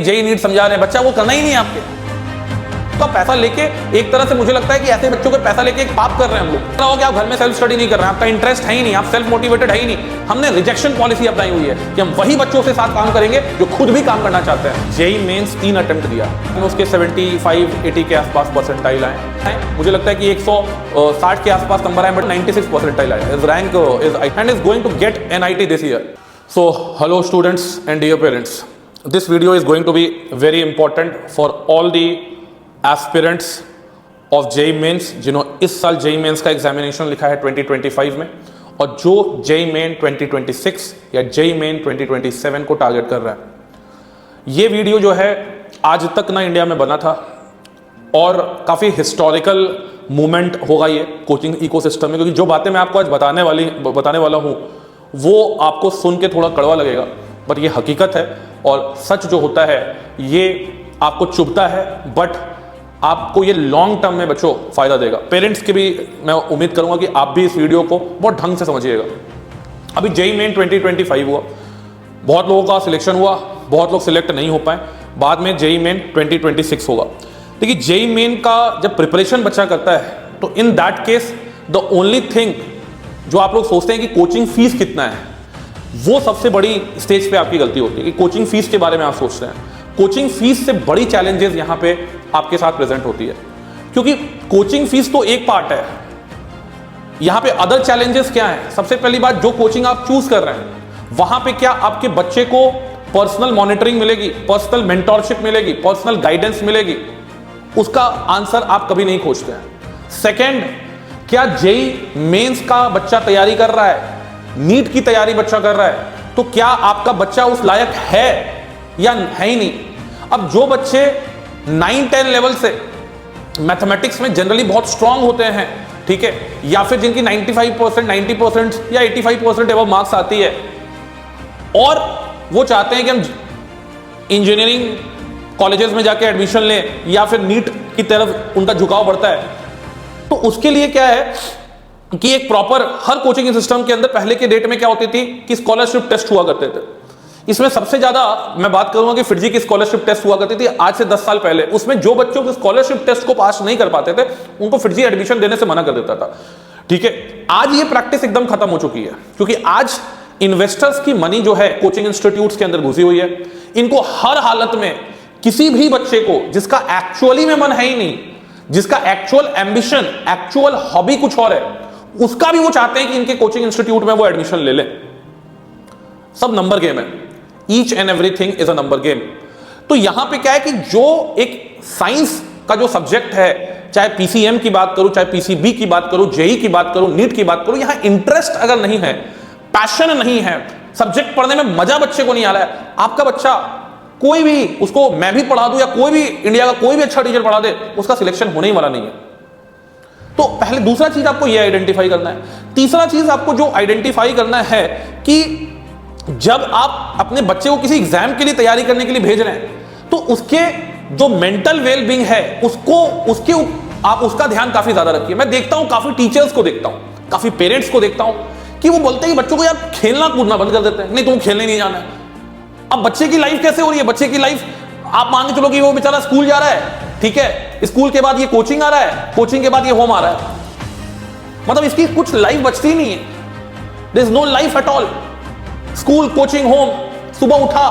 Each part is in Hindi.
जेई नीट समझा रहे हैं, बच्चा वो करना ही नहीं है आपके। तो आप पैसा लेके एक तरह से मुझे लगता है कि ऐसे बच्चों को पैसा लेके एक पाप कर रहे हैं हम लोग। हो कि आप घर में सेल्फ स्टडी नहीं कर रहे हैं, आपका इंटरेस्ट है ही नहीं, आप सेल्फ मोटिवेटेड है ही नहीं। हमने रिजेक्शन पॉलिसी अपनाई हुई है कि हम वही बच्चों के साथ काम करेंगे जो खुद भी काम करना चाहते हैं। जेई मेंस 3 अटेम्प्ट दिया, उसके 75-80 के आसपास परसेंटाइल आए। मुझे लगता है कि 160 के आसपास नंबर आए, बट 96 परसेंटाइल आए। His rank is going to get NIT this year. So hello students and dear parents, this video is going to be very important for all the aspirants of JEE Mains जिन्होंने इस साल JEE Mains का एग्जामिनेशन लिखा है 2025 में, और जो JEE Main 2026 या JEE Main 2027 को टारगेट कर रहा है। ये वीडियो जो है आज तक ना इंडिया में बना था और काफ़ी हिस्टोरिकल मूवमेंट होगा ये कोचिंग इकोसिस्टम में, क्योंकि जो बातें मैं आपको आज बताने वाला हूँ वो आपको सुन के थोड़ा कड़वा लगेगा, पर ये हकीकत है और सच जो होता है ये आपको चुभता है, बट आपको ये लॉन्ग टर्म में बच्चों फायदा देगा। पेरेंट्स की भी मैं उम्मीद करूंगा कि आप भी इस वीडियो को बहुत ढंग से समझिएगा। अभी जेई मेन 2025 हुआ, बहुत लोगों का सिलेक्शन हुआ, बहुत लोग सिलेक्ट नहीं हो पाए, बाद में जेई मेन 2026 होगा। देखिए जेई मेन का जब प्रिपरेशन बच्चा करता है तो in that case the only thing जो आप लोग सोचते हैं कि कोचिंग फीस कितना है, वो सबसे बड़ी स्टेज पे आपकी गलती होती है कि कोचिंग फीस के बारे में आप सोचते हैं। कोचिंग फीस से बड़ी चैलेंजेस यहां पे आपके साथ प्रेजेंट होती है, क्योंकि कोचिंग फीस तो एक पार्ट है, यहां पे अदर चैलेंजेस क्या है। सबसे पहली बात, जो कोचिंग आप चूज कर रहे हैं वहां पे क्या आपके बच्चे को पर्सनल मॉनिटरिंग मिलेगी, पर्सनल मेंटोरशिप मिलेगी, पर्सनल गाइडेंस मिलेगी, उसका आंसर आप कभी नहीं खोजते हैं। सेकेंड, क्या जेई मेंस का बच्चा तैयारी कर रहा है, नीट की तैयारी बच्चा कर रहा है, तो क्या आपका बच्चा उस लायक है या है ही नहीं। अब जो बच्चे 9-10 लेवल से मैथमेटिक्स में जनरली बहुत स्ट्रांग होते हैं, ठीक है, या फिर जिनकी 95%, 90% या 85% एवं मार्क्स आती है और वो चाहते हैं कि हम इंजीनियरिंग कॉलेजेस में जाके एडमिशन लें या फिर नीट की तरफ उनका झुकाव बढ़ता है, तो उसके लिए क्या है कि एक प्रॉपर हर कोचिंग सिस्टम के अंदर पहले के डेट में क्या होती थी कि स्कॉलरशिप टेस्ट हुआ करते थे। इसमें सबसे ज्यादा मैं बात करूंगा कि फिरजी की स्कॉलरशिप टेस्ट हुआ करती थी आज से 10 साल पहले। उसमें जो बच्चों को स्कॉलरशिप टेस्ट को पास नहीं कर पाते थे उनको फिरजी एडमिशन देने से मना कर देता था, ठीक है। आज ये प्रैक्टिस एकदम खत्म हो चुकी है, क्योंकि आज इन्वेस्टर्स की मनी जो है कोचिंग इंस्टीट्यूट्स के अंदर घुसी हुई है। इनको हर हालत में किसी भी बच्चे को जिसका एक्चुअली में मन है ही नहीं, जिसका एक्चुअल एम्बिशन, एक्चुअल हॉबी कुछ और है, उसका भी वो चाहते हैं कि इनके कोचिंग इंस्टीट्यूट में वो एडमिशन ले ले। सब नंबर गेम है, each and everything is a number game. तो यहां पे क्या है कि जो एक साइंस का जो सब्जेक्ट है, चाहे पीसीएम की बात करूं, चाहे पीसीबी की बात करूं, जेई की बात करूं, नीट की बात करूं, यहां इंटरेस्ट अगर नहीं है, पैशन नहीं है, सब्जेक्ट पढ़ने में मजा बच्चे को नहीं आ रहा है, आपका बच्चा कोई भी, उसको मैं भी पढ़ा दूं या कोई भी इंडिया का कोई भी अच्छा टीचर पढ़ा दे, उसका सिलेक्शन होने ही वाला नहीं है। तो पहले दूसरा चीज आपको यह आइडेंटिफाई करना है। तीसरा चीज आपको जो आइडेंटिफाई करना है कि जब आप अपने बच्चे को किसी एग्जाम के लिए तैयारी करने के लिए भेज रहे हैं तो उसके जो मेंटल वेलबींग है उसके आप उसका ध्यान काफी ज्यादा रखिए। मैं देखता हूं, काफी टीचर्स को देखता हूं, काफी पेरेंट्स को देखता हूं कि वो बोलते हैं कि बच्चों को यार खेलना कूदना बंद कर देते हैं, नहीं तुम खेलने नहीं जाना है। अब बच्चे की लाइफ कैसे हो रही है? बच्चे की लाइफ आप मान के चलो कि वो बेचारा स्कूल जा रहा है, ठीक है, स्कूल के बाद ये कोचिंग आ रहा है, कोचिंग के बाद ये होम आ रहा है, मतलब इसकी कुछ लाइफ बचती नहीं है। There is no life at all. School, coaching, home, सुबह उठा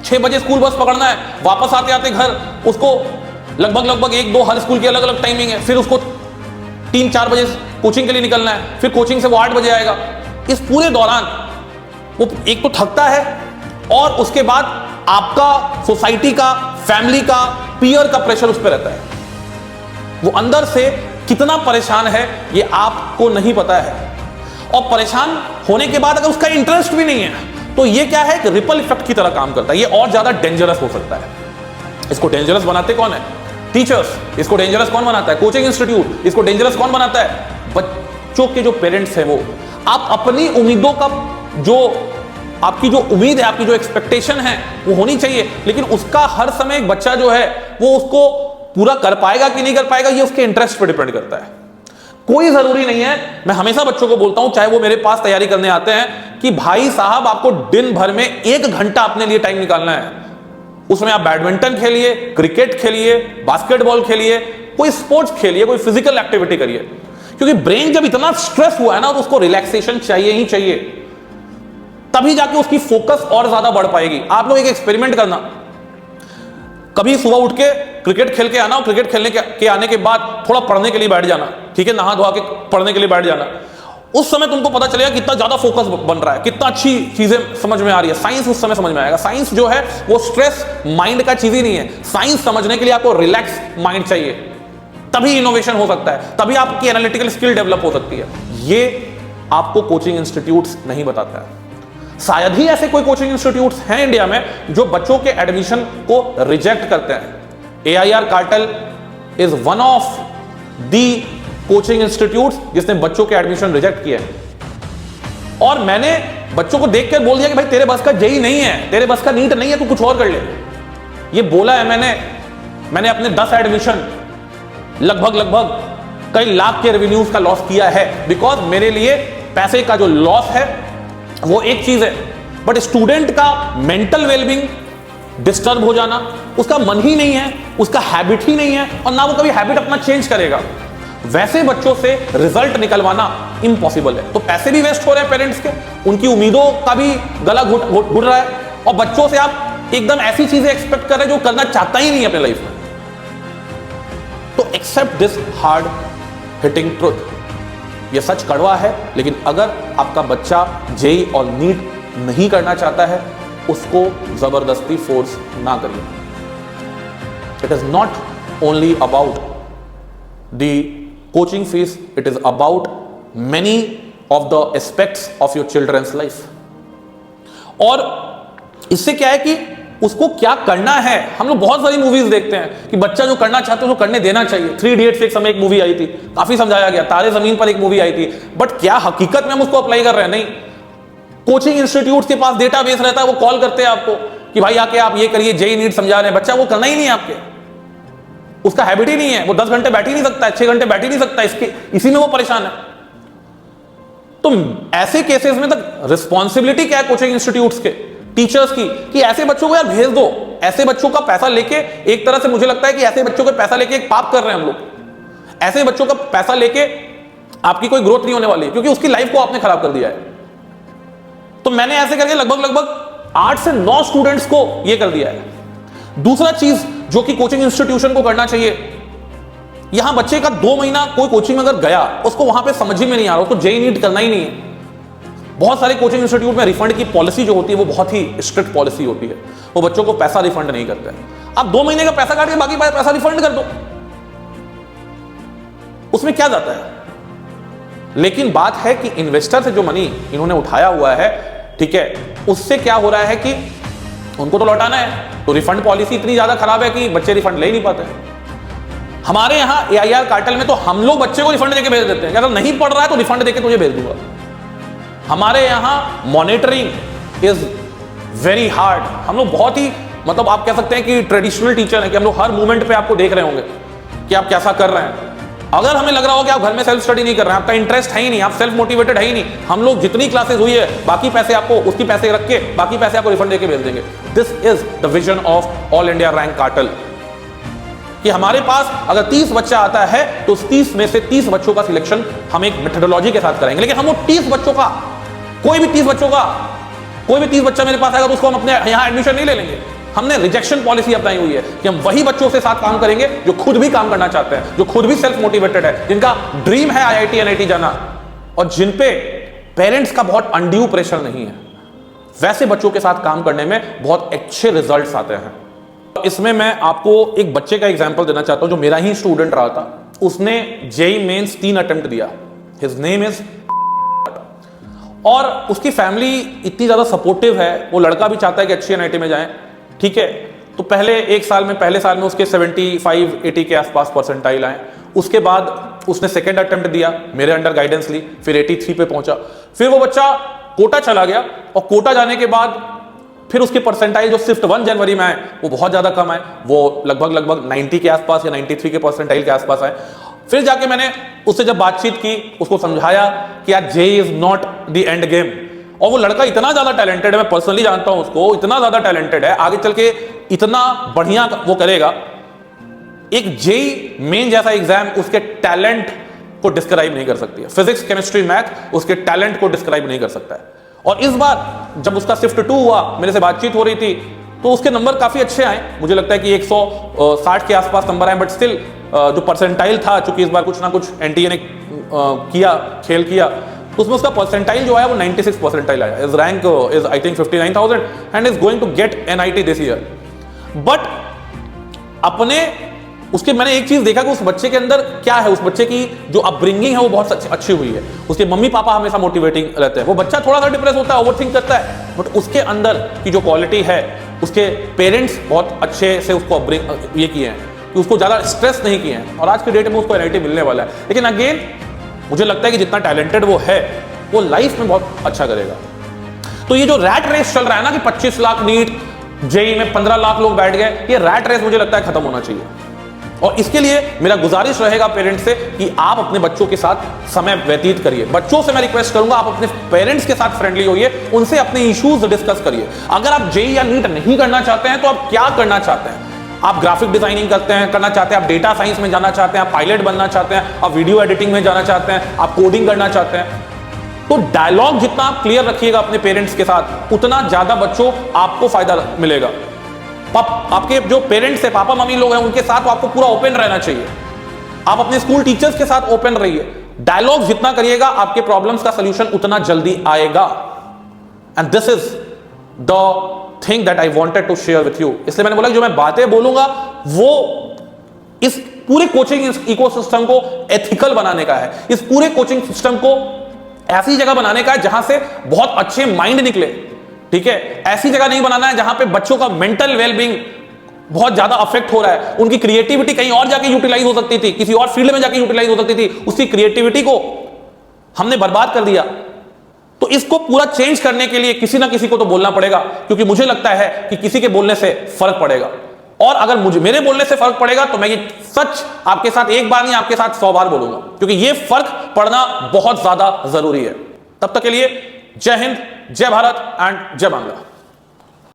6 बजे स्कूल बस पकड़ना है, वापस आते आते घर उसको लगभग 1-2 हर स्कूल की अलग अलग टाइमिंग है, फिर उसको 3-4 बजे कोचिंग के लिए निकलना है, फिर कोचिंग से वो 8 बजे आएगा। इस पूरे दौरान वो एक तो थकता है और उसके बाद आपका, सोसाइटी का, फैमिली का, पीयर का प्रेशर उस पर रहता है। वो अंदर से कितना परेशान है ये आपको नहीं पता है, और परेशान होने के बाद अगर उसका इंटरेस्ट भी नहीं है तो ये क्या है कि रिपल इफेक्ट की तरह काम करता है, ये और ज्यादा डेंजरस हो सकता है। इसको डेंजरस बनाते कौन है? टीचर्स। इसको डेंजरस कौन बनाता है? Coaching institute. इसको डेंजरस कौन बनाता है? बच्चों के जो पेरेंट्स हैं वो। आप अपनी उम्मीदों का जो आपकी जो उम्मीद है, आपकी जो एक्सपेक्टेशन है वो होनी चाहिए, लेकिन उसका हर समय एक बच्चा जो है वो उसको पूरा कर पाएगा कि नहीं कर पाएगा ये उसके इंटरेस्ट पर डिपेंड करता है। कोई जरूरी नहीं है, मैं हमेशा बच्चों को बोलता हूं चाहे वो मेरे पास तैयारी करने आते हैं, कि भाई साहब आपको दिन भर में 1 घंटा अपने लिए टाइम निकालना है। उसमें आप बैडमिंटन खेलिए, क्रिकेट खेलिए, बास्केटबॉल खेलिए, कोई स्पोर्ट्स खेलिए, कोई फिजिकल एक्टिविटी करिए, क्योंकि ब्रेन जब इतना स्ट्रेस हुआ है ना तो उसको रिलैक्सेशन चाहिए ही चाहिए, तभी जाके उसकी फोकस और ज्यादा बढ़ पाएगी। आप लोग एक एक्सपेरिमेंट करना, कभी सुबह उठ के क्रिकेट खेल के आना और क्रिकेट खेलने के आने के बाद थोड़ा पढ़ने के लिए बैठ जाना, ठीक है, नहा धोआ के पढ़ने के लिए बैठ जाना। उस समय तुमको पता चलेगा कितना ज्यादा फोकस बन रहा है, कितना अच्छी चीजें समझ में आ रही है। साइंस उस समय समझ में आएगा। साइंस जो है वो स्ट्रेस माइंड का चीज ही नहीं है। साइंस समझने के लिए आपको रिलैक्स माइंड चाहिए, तभी इनोवेशन हो सकता है, तभी आपकी एनालिटिकल स्किल डेवलप हो सकती है। ये आपको कोचिंग इंस्टीट्यूट्स नहीं बताता है। शायद ही ऐसे कोई कोचिंग इंस्टीट्यूट्स हैं इंडिया में जो बच्चों के एडमिशन को रिजेक्ट करते हैं। AIR cartel is one of the coaching institutes जिसने बच्चों के एडमिशन रिजेक्ट किए हैं। और मैंने बच्चों को देखकर बोल दिया कि भाई तेरे बस का जेई नहीं है, तेरे बस का नीट नहीं है, तू कुछ और कर ले। ये बोला है मैंने अपने 10 एडमिशन लगभग कई लाख के रेवेन्यूज का लॉस किया है, बिकॉज मेरे लिए पैसे का जो लॉस है वो एक चीज है, बट स्टूडेंट का मेंटल वेलबींग डिस्टर्ब हो जाना, उसका मन ही नहीं है, उसका हैबिट ही नहीं है, और ना वो कभी हैबिट अपना चेंज करेगा, वैसे बच्चों से रिजल्ट निकलवाना इम्पॉसिबल है। तो पैसे भी वेस्ट हो रहे हैं पेरेंट्स के, उनकी उम्मीदों का भी गला घुट रहा है, और बच्चों से आप एकदम ऐसी चीजें एक्सपेक्ट कर रहे हैं जो करना चाहता ही नहीं है अपने लाइफ में। तो accept this hard hitting truth. यह सच कड़वा है, लेकिन अगर आपका बच्चा जेई और नीट नहीं करना चाहता है, उसको जबरदस्ती फोर्स ना करिए। It is not only about the coaching fees, it is about many of the aspects of your children's life. और इससे क्या है कि उसको क्या करना है। हम लोग बहुत सारी मूवीज देखते हैं कि बच्चा जो करना चाहते हो उसको करने देना चाहिए। 3 इडियट्स एक समय एक मूवी आई थी, काफी समझाया गया। तारे जमीन पर एक मूवी आई थी, बट क्या हकीकत में हम उसको अप्लाई कर रहे हैं? नहीं। कोचिंग इंस्टीट्यूट के पास डेटाबेस रहता है, वो कॉल करते हैं आपको कि भाई आके आप ये करिए, जेई नीट समझा रहे हैं, बच्चा वो करना ही नहीं है आपके, उसका हैबिट ही नहीं है, वो 10 घंटे बैठ ही नहीं सकता है, 6 घंटे बैठ ही नहीं सकता, इसी में वो परेशान है। तो ऐसे केसेस में तक रिस्पॉन्सिबिलिटी क्या है कोचिंग इंस्टीट्यूट्स के, टीचर्स की, कि ऐसे बच्चों को यार भेज दो। ऐसे बच्चों का पैसा लेके, एक तरह से मुझे लगता है कि ऐसे बच्चों का पैसा लेके एक पाप कर रहे हैं हम लोग। ऐसे बच्चों का पैसा लेके आपकी कोई ग्रोथ नहीं होने वाली, क्योंकि उसकी लाइफ को आपने खराब कर दिया है। तो मैंने ऐसे करके लगभग 8 से 9 स्टूडेंट्स को ये कर दिया है। दूसरा चीज जो कि कोचिंग इंस्टीट्यूशन को करना चाहिए, यहां बच्चे का 2 महीना कोई कोचिंग में अगर गया, उसको वहां पे समझ में नहीं आ रहा, उसको जेई नीट करना ही नहीं है। बहुत सारे कोचिंग इंस्टीट्यूट में रिफंड की पॉलिसी जो होती है वो बहुत ही स्ट्रिक्ट पॉलिसी होती है, वो बच्चों को पैसा रिफंड नहीं करते हैं। आप 2 महीने का पैसा काट के बाकी पैसा रिफंड कर दो, उसमें क्या जाता है। लेकिन बात है कि इन्वेस्टर से जो मनी इन्होंने उठाया हुआ है, ठीक है, उससे क्या हो रहा है कि उनको तो लौटाना है, तो रिफंड पॉलिसी इतनी ज्यादा खराब है कि बच्चे रिफंड ले ही नहीं पाते। हमारे यहां AIR कार्टेल में तो हम लोग बच्चे को रिफंड देके भेज देते हैं कि अगर नहीं पढ़ रहा है तो रिफंड देके तुझे भेज दूंगा। हमारे यहां मॉनिटरिंग इज वेरी हार्ड। हम लोग बहुत ही, मतलब आप कह सकते हैं कि ट्रेडिशनल टीचर है, कि हम लोग हर मूवमेंट पे आपको देख रहे होंगे कि आप कैसा कर रहे हैं। अगर हमें लग रहा हो कि आप घर में सेल्फ स्टडी नहीं कर रहे हैं, आपका इंटरेस्ट है ही नहीं, आप सेल्फ मोटिवेटेड है ही नहीं, हम लोग जितनी क्लासेस हुई है बाकी पैसे आपको, उसकी पैसे रख के बाकी पैसे आपको रिफंड देके भेज देंगे। This is the vision of all India rank cartel, कि हमारे पास अगर 30 बच्चा आता है तो उस 30 में से 30 बच्चों का सिलेक्शन हम एक मेथोडोलॉजी के साथ करेंगे। लेकिन हम वो 30 बच्चों का, कोई भी 30 बच्चा मेरे पास आएगा तो उसको हम अपने यहां एडमिशन नहीं ले लेंगे। हमने रिजेक्शन पॉलिसी अपनाई हुई है कि हम वही बच्चों से साथ काम करेंगे जो खुद भी काम करना चाहते हैं, जो खुद भी सेल्फ मोटिवेटेड है, जिनका ड्रीम है IIT NIT जाना, और जिन पे पेरेंट्स का बहुत अनड्यू प्रेशर नहीं है। वैसे बच्चों के साथ काम करने में बहुत अच्छे रिजल्ट्स आते हैं। इसमें मैं आपको एक बच्चे का एग्जांपल देना चाहता हूं जो मेरा ही स्टूडेंट रहा था। उसने जेई मेंस 3 अटेम्प्ट दिया। हिज नेम इज, और उसकी फैमिली इतनी ज्यादा सपोर्टिव है, वो लड़का भी चाहता है कि अच्छी NIT में जाए, ठीक है। तो पहले साल में उसके 75-80 के आसपास परसेंटाइल आए। उसके बाद उसने सेकंड अटेम्प्ट दिया, मेरे अंडर गाइडेंस ली, फिर 83 पे पहुंचा। फिर वो बच्चा कोटा चला गया, और कोटा जाने के बाद फिर उसके परसेंटाइल जो सिर्फ 1 जनवरी में आए वो बहुत ज्यादा कम आए, वो लगभग 90 के आसपास या 93 के परसेंटाइल के आसपास आए। फिर जाके मैंने उससे जब बातचीत की, उसको समझाया कि यार JEE is not the end game, और वो लड़का इतना ज्यादा टैलेंटेड है, मैं पर्सनली जानता हूं उसको, इतना ज्यादा टैलेंटेड है, आगे चल के इतना बढ़िया वो करेगा। एक जेई मेन जैसा एग्जाम उसके टैलेंट को डिस्क्राइब नहीं कर सकती है। फिजिक्स, केमिस्ट्री, मैथ उसके टैलेंट को डिस्क्राइब नहीं कर सकता है। और इस बार जब उसका शिफ्ट 2 हुआ, मेरे से बातचीत हो रही थी, तो उसके नंबर काफी अच्छे आए। मुझे लगता है कि 160 के आसपास नंबर आए, बट स्टिल जो परसेंटाइल था, चूंकि इस बार कुछ ना कुछ एनटीए ने खेल किया, तो उसमें उसका परसेंटाइल जो आया वो 96 परसेंटाइल आया। Is rank is I think 59,000 and is going to get NIT this year. But अपने उसके मैंने एक चीज देखा कि उस बच्चे के अंदर क्या है, उस बच्चे की जो अपब्रिंगिंग है वो बहुत अच्छी हुई है। उसके मम्मी पापा हमेशा मोटिवेटिंग रहते हैं। वो बच्चा थोड़ा सा डिप्रेस होता है, ओवरथिंक करता है, बट उसके अंदर की जो क्वालिटी है, उसके पेरेंट्स बहुत अच्छे से उसको ये किए हैं कि उसको ज्यादा स्ट्रेस नहीं किए हैं, और आज के डेट में उसको एनआईटी मिलने वाला है। लेकिन अगेन मुझे लगता है कि जितना टैलेंटेड वो है, वो लाइफ में बहुत अच्छा करेगा। तो ये जो रैट रेस चल रहा है ना कि 25 लाख नीट, जेई में 15 लाख लोग बैठ गए, ये रैट रेस मुझे लगता है खत्म होना चाहिए। और इसके लिए मेरा गुजारिश रहेगा पेरेंट्स से कि आप अपने बच्चों के साथ समय व्यतीत करिए। बच्चों से मैं रिक्वेस्ट करूंगा, आप अपने पेरेंट्स के साथ फ्रेंडली होइए, उनसे अपने इश्यूज डिस्कस करिए। अगर आप जेई या नीट नहीं करना चाहते हैं तो आप क्या करना चाहते हैं? आप ग्राफिक डिजाइनिंग करना चाहते हैं, आप डेटा साइंस में जाना चाहते हैं, आप पायलट बनना चाहते हैं, आप वीडियो एडिटिंग में जाना चाहते हैं, आप कोडिंग करना चाहते हैं, तो डायलॉग जितना आप क्लियर रखिएगा अपने पेरेंट्स के साथ, उतना ज्यादा बच्चों आपको फायदा मिलेगा। आपके जो पेरेंट्स है, पापा मम्मी लोग हैं, उनके साथ तो आपको पूरा ओपन रहना चाहिए। आप अपने स्कूल टीचर्स के साथ ओपन रहिए। डायलॉग जितना करिएगा, आपके प्रॉब्लम्स का सॉल्यूशन उतना जल्दी आएगा। And this is the thing that I wanted to share with you. इसलिए मैंने बोला कि जो मैं बातें बोलूंगा वो इस पूरे कोचिंग इकोसिस्टम को एथिकल बनाने का है, इस पूरे कोचिंग सिस्टम को ऐसी जगह बनाने का है जहां से बहुत अच्छे माइंड निकले। ठीक है, ऐसी जगह नहीं बनाना है जहां पे बच्चों का मेंटल वेलबींग बहुत ज्यादा अफेक्ट हो रहा है, उनकी क्रिएटिविटी कहीं और जाके यूटिलाइज हो सकती थी, किसी और फील्ड में जाके यूटिलाइज हो सकती थी, उसकी क्रिएटिविटी को हमने बर्बाद कर दिया। तो इसको पूरा चेंज करने के लिए किसी ना किसी को तो बोलना पड़ेगा, क्योंकि मुझे लगता है कि किसी के बोलने से फर्क पड़ेगा। और अगर मेरे बोलने से फर्क पड़ेगा तो मैं ये सच आपके साथ एक बार नहीं, आपके साथ 100 बार बोलूंगा, क्योंकि ये फर्क पड़ना बहुत ज्यादा जरूरी है। तब तक के लिए जय हिंद, जय भारत एंड जय बांग्ला।